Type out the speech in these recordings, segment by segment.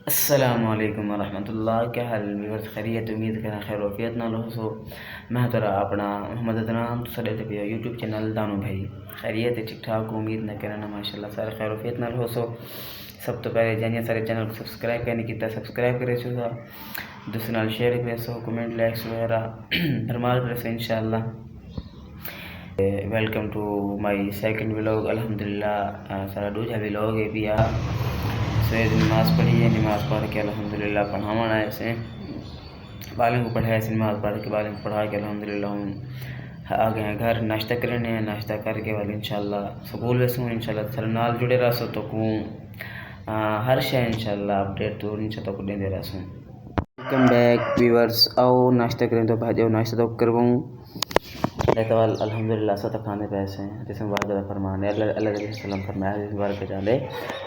السلام علیکم ورحمۃ اللہ. کیا حال ویورز؟ خیریت؟ امید کریں خیر وفیت نہ لو سو. میں ترا اپنا محمد ادنان سڑے تھے یوٹیوب چینل دانو بھائی. خیریت ہے؟ ٹھیک ٹھاک امید نہ کرنا ماشاء اللہ سارے خیر وفیت نہ لو سو. سب تو پہلے جانیے سارے چینل کو سبسکرائب کرنے کی سبسکرائب کرے سو سا دوسرے نال شیئر کرے سو کمنٹ لائکس وغیرہ فرمال کرے سو انشاءاللہ. Welcome to my second vlog. الحمدللہ سارا دوسرا ولاگ ہے بھی سوید نماز پڑھی ہے. نماز پڑھ کے الحمدللہ پڑھانا ہے اسے بالوں کو پڑھایا اسے. نماز پڑھ کے بالوں کو پڑھا کے الحمدللہ ہم آ گئے ہیں گھر. ناشتہ کرنے ہیں. ناشتہ کر کے والے انشاءاللہ سکول ویسوں انشاءاللہ سر نال جڑے رہ سو تو کو ہر شے انشاءاللہ اپڈیٹ تو انشاءاللہ کو دے رہا سوں. Welcome back viewers. آؤ ناشتہ کریں تو بھائی ناشتہ تو کرواؤں. اللہ الحمدللہ ستا کھانے پیسے ہیں جس میں بارک فرمانے اللہ علیہ وسلم فرمایا جس بارک چاہے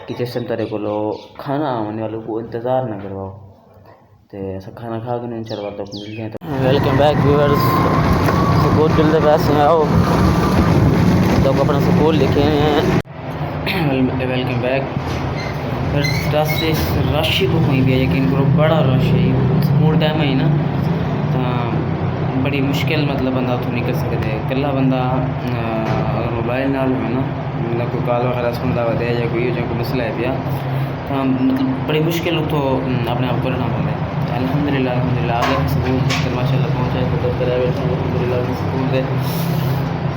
کہ جس سے تیرے کو کھانا آنے والوں کو انتظار نہ کرواؤ تو ایسا کھانا کھا کے ان شاء اللہ تک مل گئے. تو ویلکم بیک ویورز. سکول جلد پیسے ہیں. آؤ تو اپنا سکول لکھے ہیں. Welcome back. راستے رش کو ہوئی بھی ہے یقین کرو بڑا رش ہے. سکول ٹائم ہے نا تو بڑی مشکل مطلب بندہ تو نہیں کر سکتے. کلا بندہ اگر موبائل نال ہے نا مطلب کوئی کال وغیرہ سنتا ہوا دے یا کوئی مسئلہ ہے پیا تو مطلب بڑی مشکل تو اپنے آپ کرنا پڑتا ہے. الحمدللہ آگے سکول ماشاء اللہ پہنچا ہے تو پرائیویٹ الحمدللہ سکول دے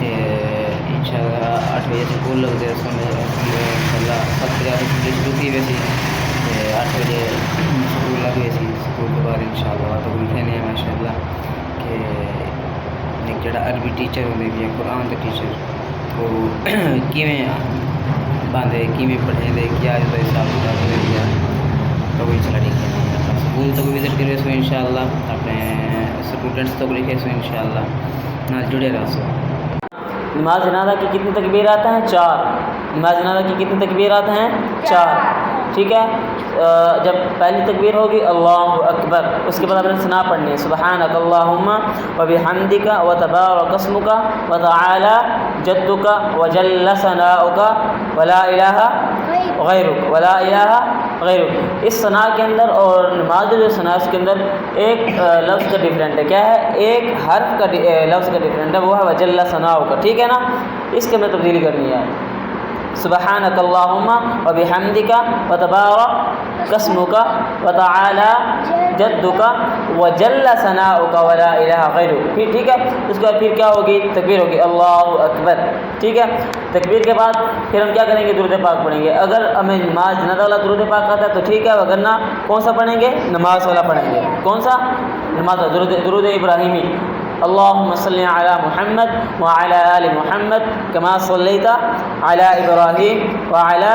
ان شاء اللہ 8 بجے سکول لگ دے ان شاء اللہ 7 بجے ڈیوٹی ویسی 8 بجے سکول لگ گئی سی. سکول کے بعد ان شاء اللہ تو لکھے ہیں ماشاء اللہ کہ ایک جڑا عربی ٹیچر ہونے بھی ہے قرآن کے ٹیچر تو کیویں باندھے کیویں پڑھیں دے کیا حساب کتاب دے دیا تو وہی چلا ٹھیک ہے. سکول تک وزٹ کرے سو ان شاء اللہ اپنے اسٹوڈنٹس تک لکھے سو ان شاء اللہ نہ جڑے رہ سو. نماز جنازہ کی کتنی تکبیرات ہیں؟ 4. نماز جنازہ کی کتنی تکبیرات ہیں؟ 4. ٹھیک ہے. جب پہلی تکبیر ہوگی اللہ اکبر اس کے بعد اپنے ثنا پڑھنی ہے سبحانک اللہم وبحمدک وتبارک اسمک وتعالی جدک وجل ثناؤک ولا الہ غیرک. اس ثنا کے اندر اور نماز جو ثنا اس کے اندر ایک لفظ کا ڈیفرنٹ ہے. کیا ہے؟ ایک حرف کا لفظ کا ڈیفرنٹ ہے وہ ہے وجل ثناؤک. ٹھیک ہے نا. اس کے اندر تبدیلی کرنی ہے سبحانک اللہم وبحمدک وتبارک اسمک وتعالی جدک وجل ثناؤک ولا الہ غیرک. ٹھیک ہے. اس کے بعد پھر کیا ہوگی؟ تکبیر ہوگی اللہ اکبر. ٹھیک ہے. تکبیر کے بعد پھر ہم کیا کریں گے؟ درود پاک پڑھیں گے. اگر ہمیں نماز جنازہ والا درود پاک آتا ہے تو ٹھیک ہے وگرنہ کون سا پڑھیں گے؟ نماز والا پڑھیں گے. کون سا؟ نماز درود ابراہیمی. اللهم صل على محمد وعلى آل محمد كما صليت على إبراهيم وعلى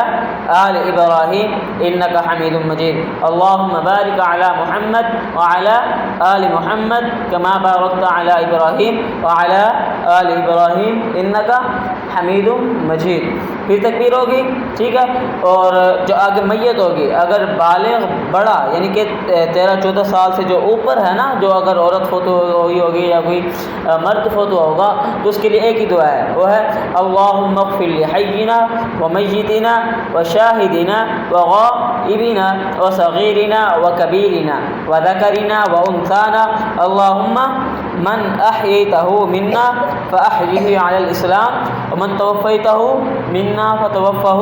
آل إبراهيم إنك حميد مجيد. اللهم بارك على محمد وعلى آل محمد كما باركت على إبراهيم وعلى آل إبراهيم إنك حميد مجيد. پھر تکبیر ہوگی. ٹھیک ہے. اور جو آگے میت ہوگی اگر بالغ بڑا یعنی کہ 13-14 سال سے جو اوپر ہے نا جو اگر عورت فوت ہوئی ہوگی یا کوئی مرد فوت ہوا ہوگا تو اس کے لیے ایک ہی دعا ہے وہ ہے اللہم اغفر لحینا ومیتنا وشاہدنا وغائبنا وصغیرنا وکبیرنا وذکرنا وانثانا اللہم من احییتہ منا فاحیہ علی الاسلام ومن توفیتہ منا فتوفہ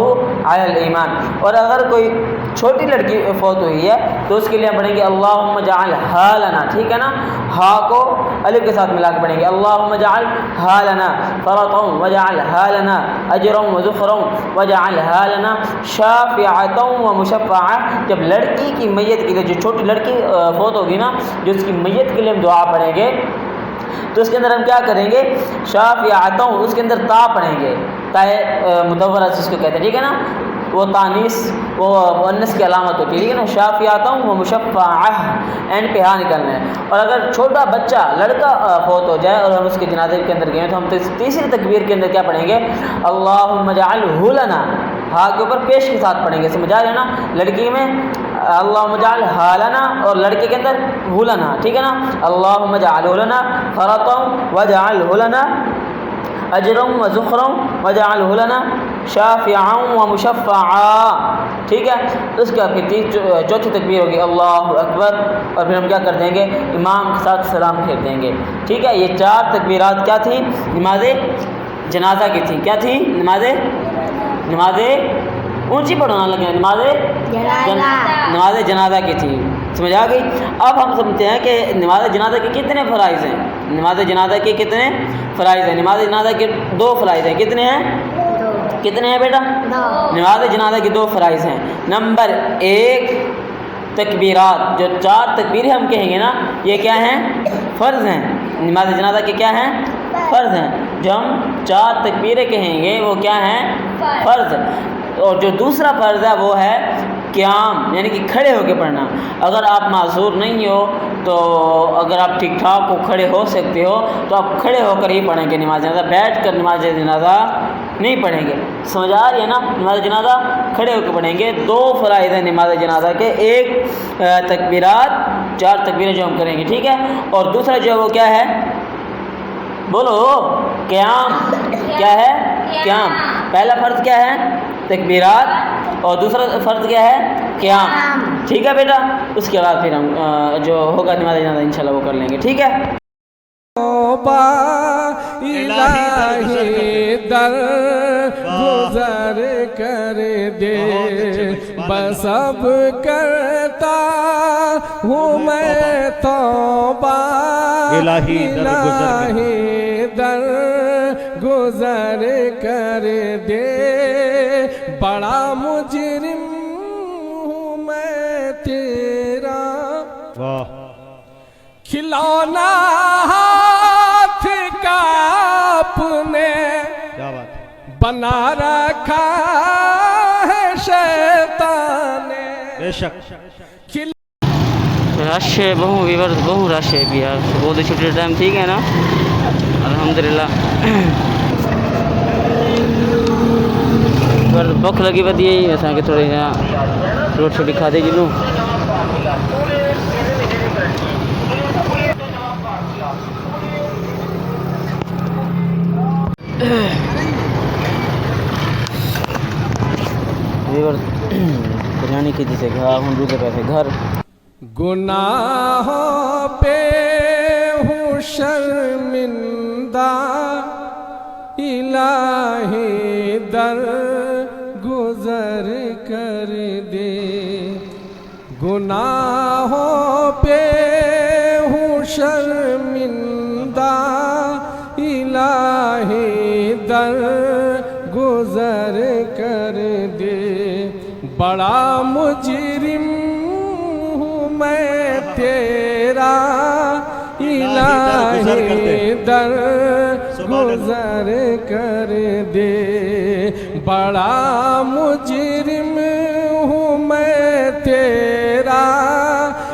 علی الایمان. اور اگر کوئی چھوٹی لڑکی فوت ہوئی ہے تو اس کے لیے پڑھیں گے اللہم اجعل حالنا. ٹھیک ہے نا. ہا کو الف کے ساتھ ملا کے پڑھیں گے اللہم اجعل حالنا فرطا وجعل حالنا اجرا وذخرا وجعل حالنا شافعتا ومشفعا. جب لڑکی کی میت کے لیے جو چھوٹی لڑکی فوت ہوگی نا جو اس کی میت کے لیے ہم دعا پڑھیں گے تو اس کے اندر ہم کیا کریں گے؟ شافعتا اس کے اندر تا پڑھیں گے. تائے مدورہ جس کو کہتے ہیں. ٹھیک ہے نا. وہ تانیث وہ مؤنث کی علامت ہوتی ہے. ٹھیک ہے نا. شافعتا و مشفعہ اینڈ پہ ہاں نکلنا ہے. اور اگر چھوٹا بچہ لڑکا فوت ہو جائے اور ہم اس کے جنازے کے اندر گئے تو ہم تیسری تکبیر کے اندر کیا پڑھیں گے؟ اللہم اجعلہ لنا. ہاں کے اوپر پیش کے ساتھ پڑھیں گے. سمجھا ہے نا. لڑکی میں اللہم اجعل حالنا اور لڑکے کے اندر ہلنا. ٹھیک ہے نا. اللہم اجعلہ لنا فرطا وجعلہ لنا اجرا وذخرا واجعله لنا شافعا ومشفعا. ٹھیک ہے. اس کے بعد پھر چوتھی تکبیر ہوگی اللہ اکبر, اور پھر ہم کیا کر دیں گے, امام کے ساتھ سلام پھیر دیں گے. ٹھیک ہے. یہ 4 تکبیرات کیا تھیں, نماز جنازہ کی تھیں. کیا تھیں, نماز اونچی پڑھنا لگے, نماز جنازہ کی تھی. سمجھ آ گئی. اب ہم سمجھتے ہیں کہ نماز جنازہ کے کتنے فرائض ہیں. نماز جنازہ کے کتنے فرائض ہیں. نماز جنازہ کے 2 فرائض ہیں. کتنے ہیں بیٹا؟ نماز جنازہ کے 2 فرائض ہیں. نمبر 1 تکبیرات, جو 4 تکبیریں ہم کہیں گے نا, یہ کیا ہیں, فرض ہیں. نماز جنازہ کے کیا ہیں, فرض ہیں. جو ہم 4 تکبیریں کہیں گے وہ کیا ہیں, فرض. اور جو دوسرا فرض ہے وہ ہے قیام, یعنی کہ کھڑے ہو کے پڑھنا. اگر آپ معذور نہیں ہو تو اگر آپ ٹھیک ٹھاک کو کھڑے ہو سکتے ہو تو آپ کھڑے ہو کر ہی پڑھیں گے نماز جنازہ, بیٹھ کر نماز جنازہ نہیں پڑھیں گے. سمجھ آ رہی ہے نا. نماز جنازہ کھڑے ہو کے پڑھیں گے. 2 فرائض ہیں نماز جنازہ کے, ایک تکبیرات 4 تکبیریں جو ہم کریں گے. ٹھیک ہے. اور دوسرا جو ہے وہ کیا ہے, بولو, قیام. کیا ہے, قیام. پہلا فرض کیا ہے, تکبیرات, اور دوسرا فرض کیا ہے, قیام. ٹھیک ہے بیٹا. اس کے بعد پھر ہم جو ہوگا نماز جنازہ انشاءاللہ وہ کر لیں گے. ٹھیک ہے. الہی در گزر کر دے, بس اب کرتا ہوں میں توبہ. الہی در گزر کر دے, بڑا مجرم ہوں میں تیرا. کھلونا ہاتھ کا اپنے بنا رکھا ہے شیطان نے. بے شک رش ہے بہو رش ہے بھی یار. بہت ہی چھٹی ٹائم. ٹھیک ہے نا, الحمدللہ. پر بھوک لگی ودی ہے اساں کے تھوڑی روٹی چھوٹی کھا دے جنوں. بریانی کی جسے گھر ہم روکے پیسے گھر. گناہوں پہ ہوں شرمندہ, الہی در گزر کر دے. گناہوں پہ ہوں شرمندہ, الہی در گزر کر دے. بڑا مجرم ہوں میں تیرا, الہی در گزر کر دے. بڑا مجرم ہوں میں تیرا,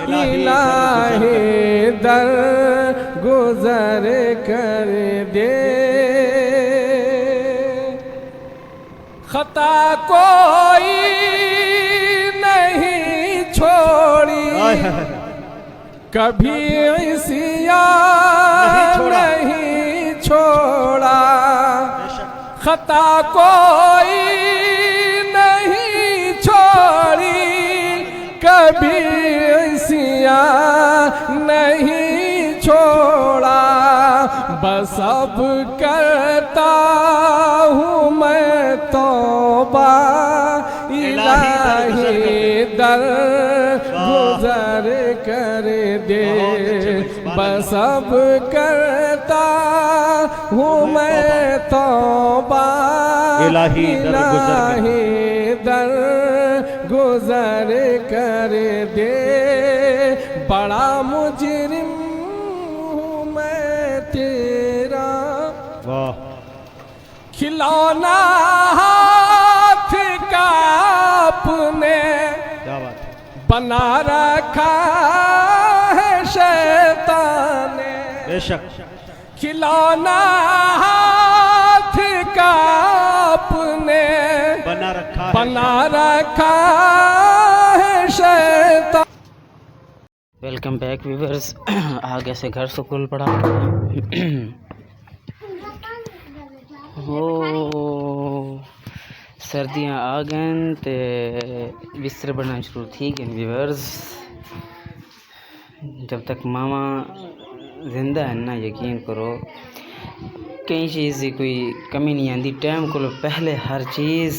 الہی در گزر کر دے. خطا کوئی نہیں چھوڑی, کبھی عصیان نہیں چھوڑا. خطا کوئی نہیں چھوڑی, کبھی عصیان نہیں چھوڑا. بس اب کرتا ہوں میں توبہ, الہی در گزر کر دے. بس اب کرتا ہوں میں توبہ, الہی در گزر کر دے. بڑا مجرم ہوں میں تیرا, کھلونا ہاتھ کا اپنے بنا رکھا ہے شیطان نے. بے شک کھلونا ہاتھ کا اپنے بنا رکھا ہے شیطان. Welcome back viewers. آگے سے گھر سکول پڑھا. ہو سردیاں آ گئیں تے بستر بننا شروع تھی گئے ویورز. جب تک ماما زندہ ہے نا یقین کرو کئی چیز کی کوئی کمی نہیں آتی. ٹائم کو پہلے ہر چیز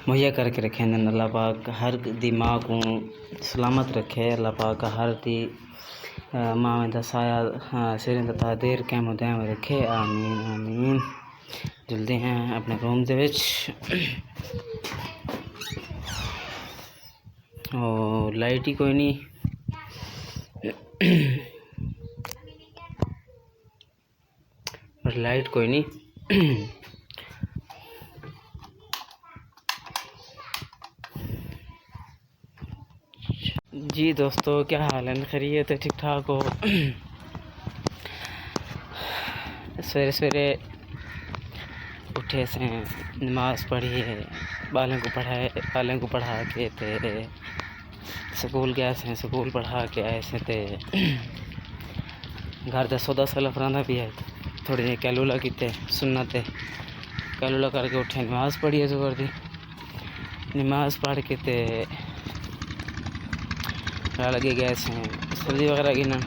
مہیا کر کے رکھیں. اللہ پاک ہر دی ماں کو سلامت رکھے. اللہ پاک ہر دی ماں دا سایہ سر دا دیر قائم و دائم رکھے. آمین آمین. جلدی ہیں اپنے روم دے وچ. او لائٹ ہی کوئی نہیں. لائٹ کوئی نہیں. جی دوستو کیا حال ہے؟ خیریت ہے؟ ٹھیک ٹھاک ہو؟ سویرے سویرے اٹھے سے نماز پڑھی ہے، بالوں کو پڑھا کے تے سکول گئے سے. سکول پڑھا کے آئے سے تے گھر دا سودا سالا فرانا بھی ہے. تھوڑے جہے کیلولا کیتے سنت کیلولا کر کے اٹھے. نماز پڑھی ہے زہر دی. نماز پڑھ کے تے لگے گئے سے سبزی وغیرہ گنن.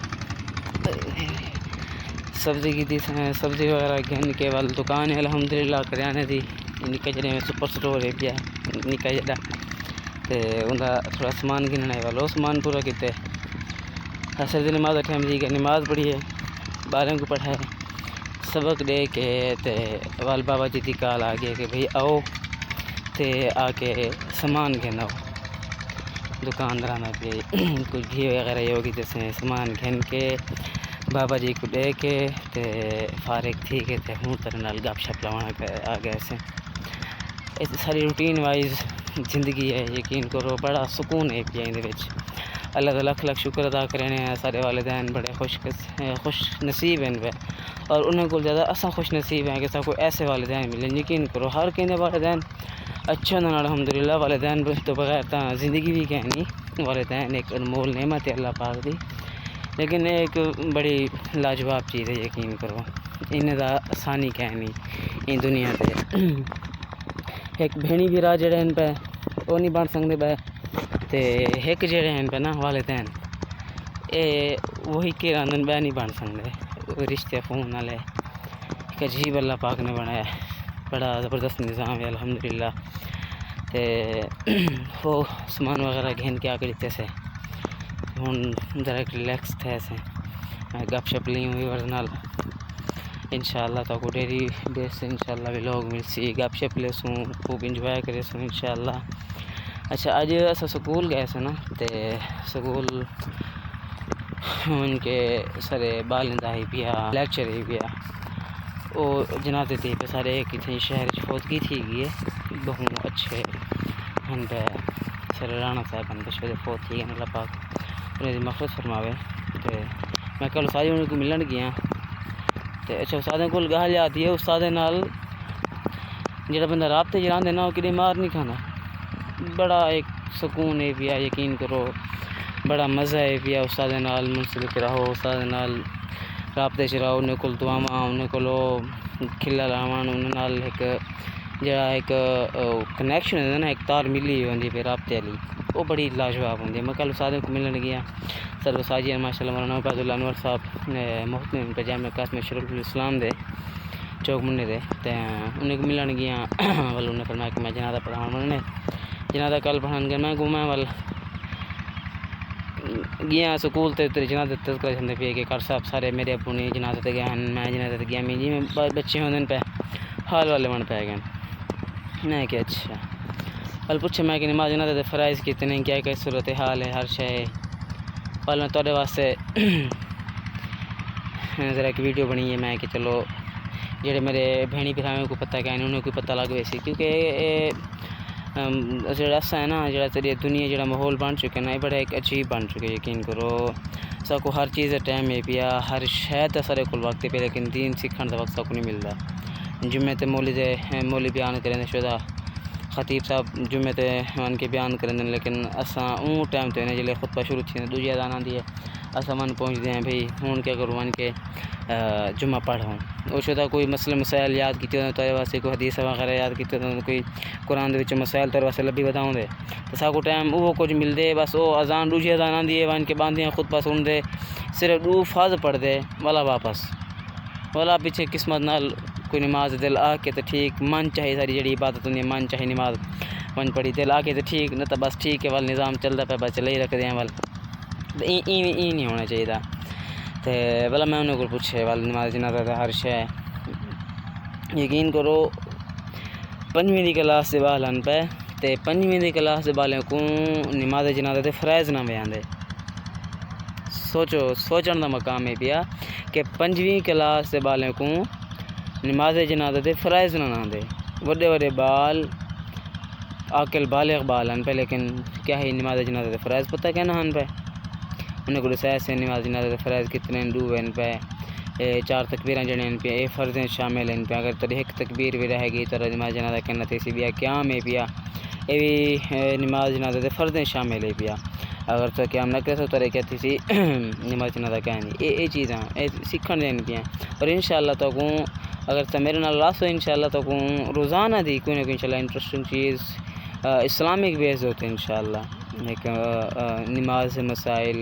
سبزی کی تھی سبزی وغیرہ گن کے وال دکان ہے الحمدللہ کریانے دی. نکا جڑے میں سپر سٹور ہے پیا نکا جڑا تے اندا تھوڑا سامان گننا ہے والو سامان پورا کیتے. اصل دی نماز ٹائم دی کہ نماز پڑھی ہے، بالوں کو پڑھائے، سبق دے کے تے وال بابا جی دی کال آ گیا کہ بھئی آؤ تے آ کے سامان گھنو. دکاندار میں پہ کچھ گھی وغیرہ یہ ہوگی جیسے سامان گھن کے بابا جی کو دے کے تے فارغ تھی کے تے ہوں تر نال گپ شپ لوانا آ گئے سے. اس ساری روٹین وائز زندگی ہے. یقین کرو بڑا سکون ہے پیا اندے وچ. اللہ تعالیٰ لاکھ شکر ادا کرنے ہیں. سارے والدین بڑے خوش نصیب ہیں پہ اور انہیں کو زیادہ اساں خوش نصیب ہیں کہ سب کو ایسے والدین ملیں. یقین کرو ہر کہیں والدین اچھا نا الحمدللہ. والدین تو بغیر تا زندگی بھی کہنی. والدین ایک انمول نعمت ہے اللہ پاک دی، لیکن ایک بڑی لاجواب چیز ہے. یقین کرو انہیں دا آسانی کہنی ان دنیا تے. ایک بھینی بھی راہ جڑے ہیں پہ وہ نہیں بن سکتے پہ تے ایک جڑے ہیں پہ نا والدین اے وہی کے راندن بہ نہیں بن سکتے. رشتے فون والے ایک عجیب اللہ پاک نے بنایا ہے. بڑا زبردست نظام ہے الحمدللہ. تے وہ سامان وغیرہ گھن کے آ کے دیتے سے ہوں ذرا ریلیکس تھے سے گپ شپ لی ہوئی ورز نال. انشاءاللہ تو کو ڈیری بیس سے انشاءاللہ بھی لوگ مل سی گپ شپ لے سوں خوب انجوائے کرے سوں انشاءاللہ. اچھا اج اسا سکول گئے سے نا تے سکول ان کے سارے بالندہ ہی پیا لیکچر ہی پیا وہ جنازے تھی پہ سارے ایک تھے شہر فوتگی تھی گئی ہے. بہوں اچھے ہن پہ سر رانا صاحب ہن پہ فوت تھی گئے. اللہ پاک انہیں دی مغفرت فرماوے. تے میں کل ساری انہیں کو ملن گیا تے اچھا استادیں کول گل آتی ہے. استاد نال جڑا بندہ رابطے جران دینا وہ کدے مار نہیں کھانا. بڑا ایک سکون ہے پیا. یقین کرو بڑا مزہ ہے پیا. استاد نال منسلک رہو، استاد نال رابطے چ رہو. انہیں کول دعاواں انہیں کولو کھلا لاون انہیں نال ایک جڑا ایک کنیکشن ہے نا ایک تار ملی ہوندی پہ رابطے والی وہ بڑی لاجواب ہوندی ہے. میں کل استاد کو ملن گیا سر ساجی ماشاء اللہ مولانا عبید اللہ انور صاحب محترم پہ جامع قاسم شریف الاسلام دے چوک منڈے دے تے انہیں کو ملن گیا. ول انہیں فرمایا کہ میں جنازہ پڑھاؤں. انہوں نے جنازہ کل پڑھان گیا. میں گھوما ول گیا سکول تے جنازہ تذکرہ چندے پہ کہ کر صاحب سارے میرے ابو نے جنازہ تے گئے ہیں. میں جنازہ تے گیا میں جی میں بچے ہوندے پہ حال والے بن پہ گئے. میں کہ اچھا ول پوچھے میں کہ نماز جنازہ تے فرائض کتنے کیا کہ صورت حال ہے ہر شے. ول میں تواڈے واسطے ذرا ایک ویڈیو بنی ہے. میں کہ چلو جڑے میرے بہنی بھراواں کو پتہ کہ انہوں کو پتہ لگ ویسی کیونکہ جڑا ہے نا جڑا تیری دنیا جڑا ماحول بن چکے نا یہ بڑا ایک عجیب بن چکے. یقین کرو سب کو ہر چیز ٹائم ہے پیا ہر شاید سارے کول وقت پہ لیکن دین سیکھن کا وقت سب کو نہیں ملتا. جمعے تے مولوی بیان کریں شدا خطیب صاحب جمعے تے من کے بیان کریں لیکن اساں اون ٹائم تے جلے خطبہ شروع تھی دوجی اذان آندی ہے اساں من پہنچتے ہیں بھئی ہون کیا کروں من کے جمعہ پڑھوں او شدا کوئی مسئلہ مسائل یاد کیتے تو واسطے کوئی حدیث وغیرہ یاد کیتے تو کوئی قرآن دے وچ مسائل تو واسطے لبھی بتاؤں دے تو ساکو ٹائم وہ کچھ مل دے بس او اذان دوجی اذان آندی ہے ون کے باندھیاں خطبہ سن دے صرف دو فاز پڑھ دے والا واپس والا پیچھے قسمت نال کوئی نماز دل آ کے تو ٹھیک من چاہے ساری جڑی عبادت ہوندی من چاہے نماز من پڑھی دل آ کے تو ٹھیک نہ تو بس ٹھیک ہے وال نظام چلدا پہ بس چلے ہی رکھ دیں وال ای نہیں ہونا چاہیے تے بلا میں انہوں کو پوچھے وال نماز جنازہ دا ہر شے یقین کرو 5ویں دی کلاس سے بالن پہ تے 5ویں دی کلاس سے بالیں کو نماز جنازہ دے فرائض نہ بیاندے سوچن دا مقام ہے پیا کہ 5ویں کلاس سے بالیں کو نماز جنازہ دے فرائض نہ دے وڈے وڈے بال عاقل بالغ بالن پہ لیکن کیا ہے نماز جنازہ دے فرائض پتہ کیا نہ ہن پہ انہیں کو رسائے سے نماز جنازہ دے فرائض کتنے دو ہیں پہ 4 تکبیراں جڑے ہیں پہ فرض شامل ہیں پہ اگر تو ایک تکبیر بھی رہے گی تو نماز جنازہ کہنا تیسی بیا قیام ہے پیا یہ بھی نماز جنازہ دے فرض شامل ہے پیا اگر تو قیام نہ کرے تو کہتی سی نماز جنازہ کہنی یہ چیزاں سیکھن دین پیا اور انشاءاللہ تو کو اگر تو میرے نال راسو انشاءاللہ تو کو روزانہ دی کوئی نہ کوئی انشاءاللہ انٹرسٹنگ چیز اسلامک بیس ہوتے ہیں انشاءاللہ ایک نماز مسائل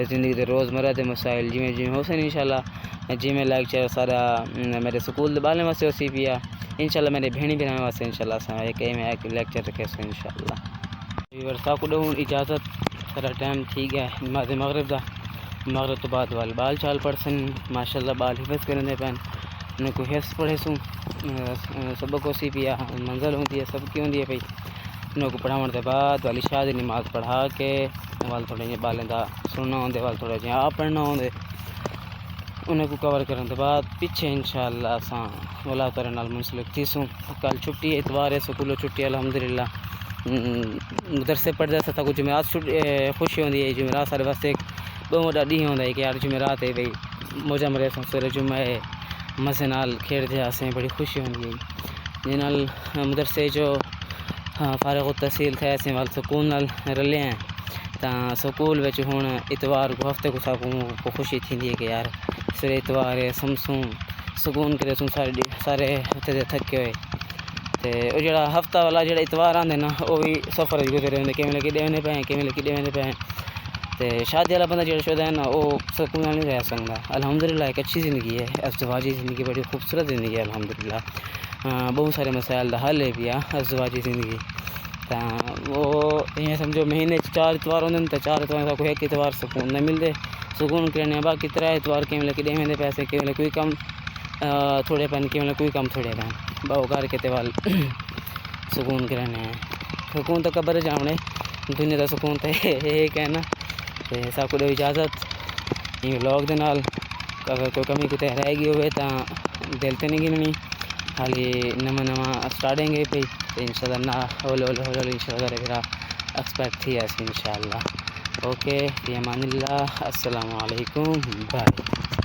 زندگی دے روزمرہ دے مسائل جی ہو سن انشاءاللہ جی میں لیکچر سارا میرے سکول دے بالے واسطے اسی پیا انشاءاللہ میرے بہنی بہنوں واسطے انشاءاللہ ایک لیکچر رکھے سو انشاءاللہ ورثہ کو دوں اجازت سارا ٹائم ٹھیک ہے نماز مغرب دا مغرب تو بعد وال بال چال پڑھ سن ماشاءاللہ بال حفظ کرنے پین انہیں کو حفظ پڑھے سوں سبق اسی پیا منزل ہوتی ہے سب کی ہوتی ہے پئی انہوں کو پڑھاؤن دے بعد والی شاہ دی نماز پڑھا کے وال تھوڑے جہاں بالیں دا سننا ہوندے وال تھوڑے جہاں آپ پڑھنا ہوندے انہیں کو کور کرنے دے بعد پیچھے انشاءاللہ اساں اللہ تعالی نال منسلک تھی سوں کل چھٹی اتوار ہے سکولوں چھٹی الحمدللہ مدرسے پڑھدا سا کو جمعرات خوشی ہوندی ہے جمعرات سارے واسطے ایک بہت وڈا ڈی ہوندا ہے کہ یار جمعرات ہے بھئی موجہ مرے سویرے جمعہ ہے مزے نال کھیڈدے اسیں بڑی خوشی ہوندی ہے جے نال مدرسے جو فارغ التحصیل تھے اسیں وال سکون نال رلے ہیں تاں سکول وچ ہن اتوار کو ہفتے کو ساکوں خوشی تھیندی ہے کہ یار سر اتوار ہے سمسوں سکون کرے سوں سارے ہتے تھکے ہوئے تے او جڑا ہفتہ والا جڑا اتوار آندے نا او بھی سفر گزرے ہوندے کیویں کڈے ویندے پئے کیویں کڈے ویندے پئے تے شادی والا بندہ جڑا شودا ہے نا او سکون نال نہیں رہ سکدا الحمدللہ ایک اچھی زندگی ہے ازدواجی زندگی بڑی خوبصورت زندگی ہے الحمدللہ بہت سارے مسائل دا حل ہے پیا ازدواجی زندگی تا وہ یہ سمجھو مہینے 4 اتوار ہوندے تے 4 اتوار کو ایک اتوار سکون نہ ملدے سکون کرنے باقی 3 اتوار کیویں کڈے ویندے پیسے کیویں کوئی کم تھوڑے پن کیویں کوئی کم تھوڑے پن باو کر کے تے وال سکون کرنے سکون تو قبر جاونے دنیا دا سکون تے ایک ہے نا تے سب کو اجازت یہ لوگ دے نال اگر کوئی کمی کوئی رہ گئی ہوئے تا دل تے نہیں گننی خالی نواں سٹارٹنگ ہے پئی انشاءاللہ نا ہولے انشاءاللہ پھر ایکسپیکٹ تھی ایسے انشاءاللہ اوکے فی امان اللہ السلام علیکم بائے